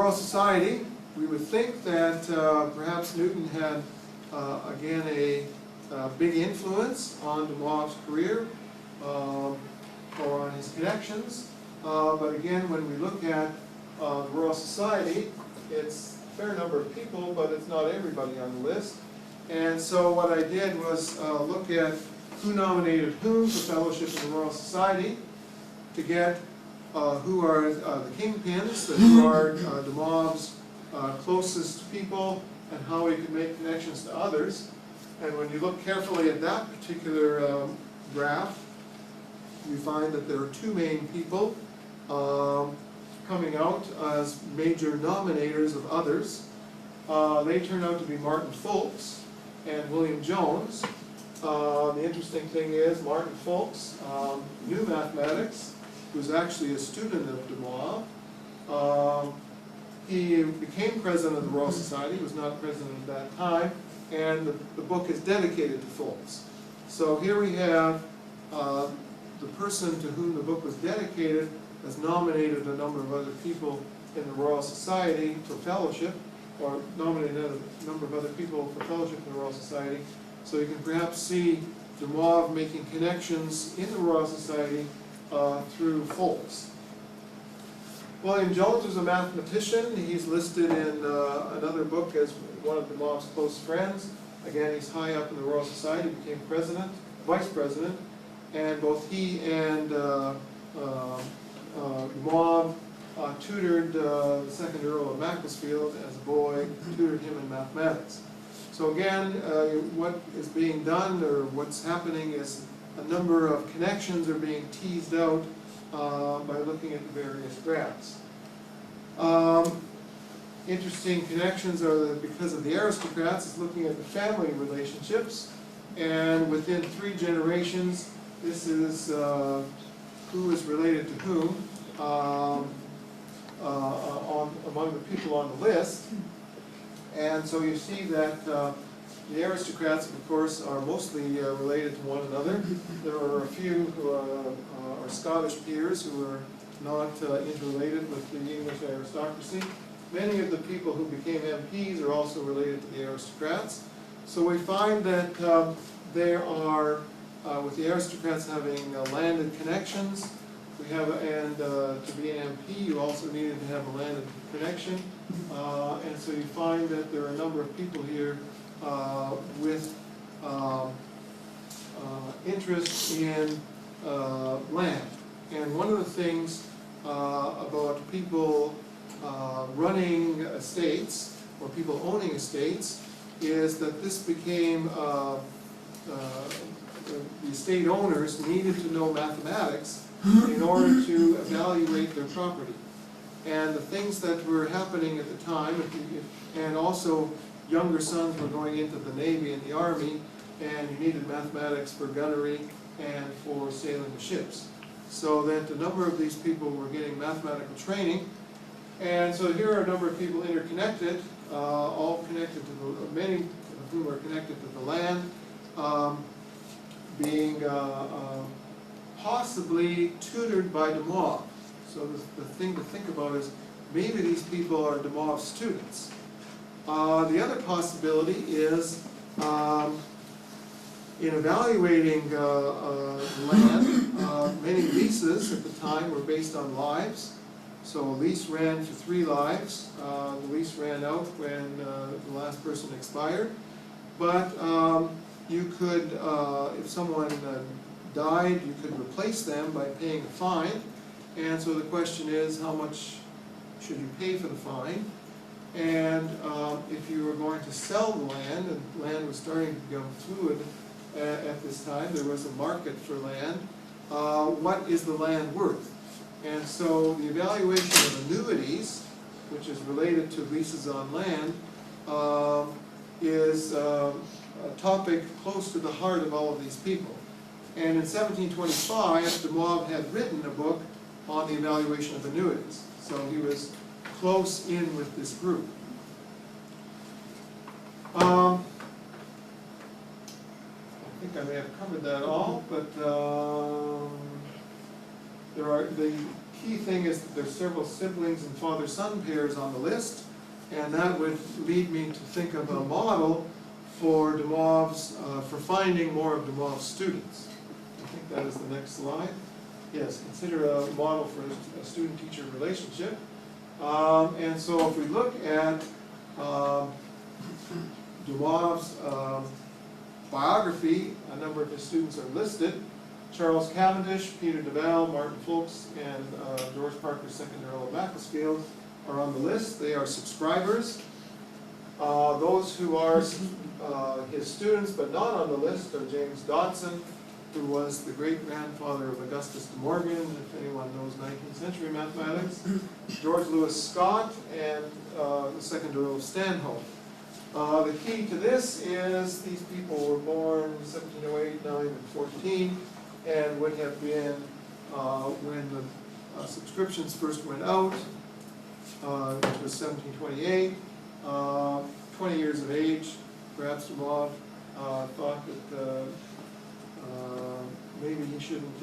Royal Society, we would think that perhaps Newton had, again, a big influence on de Moivre's career or on his connections. But again, when we look at the Royal Society, it's a fair number of people, but it's not everybody on the list. And so what I did was look at who nominated whom for fellowship in the Royal Society to get who are the kingpins, who are de Moivre's closest people, and how he could make connections to others. And when you look carefully at that particular graph, you find that there are two main people coming out as major nominators of others. They turn out to be Martin Fulks and William Jones. The interesting thing is Martin Fulks knew mathematics. He was actually a student of de Moivre. He became president of the Royal Society. He was not president at that time, and the book is dedicated to Fulks. So here we have the person to whom the book was dedicated has nominated a number of other people in the Royal Society for fellowship, or nominated a number of other people for fellowship in the Royal Society. So you can perhaps see de Moivre making connections in the Royal Society through Fulks. William Jones was a mathematician. He's listed in another book as one of de Moivre's close friends. Again, he's high up in the Royal Society, became president, vice president, and both he and de Moivre tutored the second Earl of Macclesfield as a boy, tutored him in mathematics. So again, what is being done, or what's happening, is a number of connections are being teased out by looking at the various graphs. Interesting connections are that because of the aristocrats, it's looking at the family relationships, and within 3 generations, this is who is related to whom among the people on the list. And so you see that the aristocrats, of course, are mostly related to one another. There are a few who are Scottish peers who are not interrelated with the English aristocracy. Many of the people who became MPs are also related to the aristocrats. So we find that there are, with the aristocrats having landed connections, we have, and to be an MP, you also needed to have a landed connection. And so you find that there are a number of people here with interest in land. And one of the things about people running estates, or people owning estates, is that this became, the estate owners needed to know mathematics in order to evaluate their property. And the things that were happening at the time, and also younger sons were going into the Navy and the Army, and you needed mathematics for gunnery and for sailing the ships. So that a number of these people were getting mathematical training. And so here are a number of people interconnected, all connected to the, many of whom are connected to the land, being possibly tutored by de Moivre. So the thing to think about is maybe these people are de Moivre's students. The other possibility is in evaluating land, many leases at the time were based on lives. So a lease ran for 3 lives. The lease ran out when the last person expired. But you could, if someone died, you could replace them by paying a fine. And so the question is, how much should you pay for the fine? And if you were going to sell the land, and land was starting to become fluid at this time, there was a market for land, what is the land worth? And so the evaluation of annuities, which is related to leases on land, is a topic close to the heart of all of these people. And in 1725, de Moivre had written a book on the evaluation of annuities. So he was close in with this group. I think I may have covered that all, but there are the key thing is that there's several siblings and father-son pairs on the list, and that would lead me to think of a model for de Moivre's, for finding more of de Moivre's students. I think that is the next slide. Yes, consider a model for a student-teacher relationship. And so if we look at de Moivre's biography, a number of his students are listed. Charles Cavendish, Peter Duval, Martin Fulks, and George Parker, 2nd Earl of Macclesfield are on the list. They are subscribers. Those who are his students but not on the list are James Dodson, who was the great-grandfather of Augustus de Morgan, if anyone knows 19th century mathematics, George Lewis Scott, and the 2nd Earl of Stanhope. The key to this is these people were born 1708, 9, and 14, and would have been when the subscriptions first went out, which was 1728, 20 years of age. Perhaps de Moivre thought that maybe he shouldn't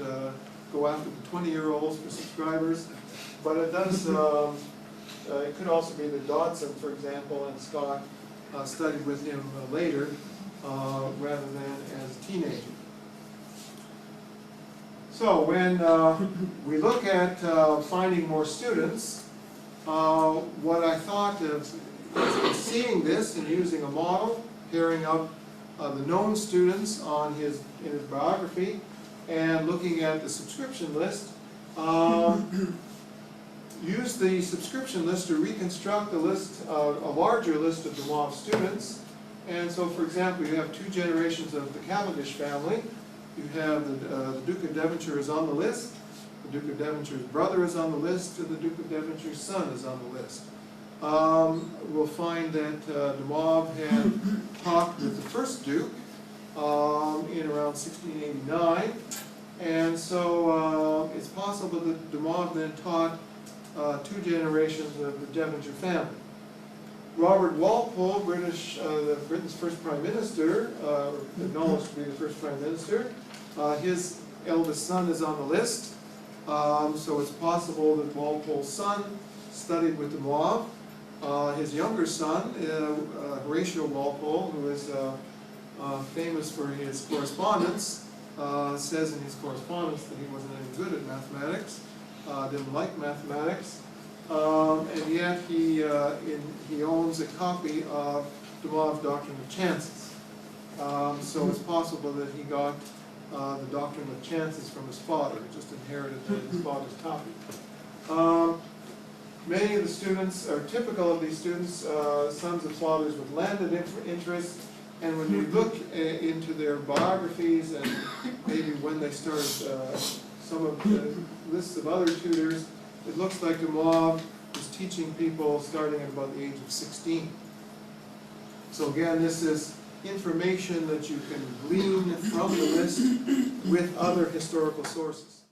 go after the 20-year-olds for subscribers, but it does, it could also be that Dodson, for example, and Scott studied with him later rather than as a teenager. So when we look at finding more students, what I thought of is seeing this and using a model, pairing up the known students in his biography and looking at the subscription list, use the subscription list to reconstruct a list, a larger list of de Moivre students. And so, for example, you have 2 generations of the Cavendish family. You have the Duke of Devonshire is on the list, the Duke of Devonshire's brother is on the list, and the Duke of Devonshire's son is on the list. We'll find that de Moivre had talked with the first Duke in around 1689, and so it's possible that de Moivre then taught 2 generations of the Devonshire family. Robert Walpole, Britain's first Prime Minister, acknowledged to be the first Prime Minister, his eldest son is on the list, so it's possible that Walpole's son studied with de Moivre. His younger son, Horatio Walpole, who is famous for his correspondence, says in his correspondence that he wasn't any good at mathematics, didn't like mathematics, and yet he owns a copy of de Moivre's Doctrine of Chances. So it's possible that he got the Doctrine of Chances from his father, just inherited his father's copy. Many of the students are typical of these students, sons of fathers with landed interests, and when you look into their biographies and maybe when they started some of the lists of other tutors, it looks like de Moivre was teaching people starting at about the age of 16. So again, this is information that you can glean from the list with other historical sources.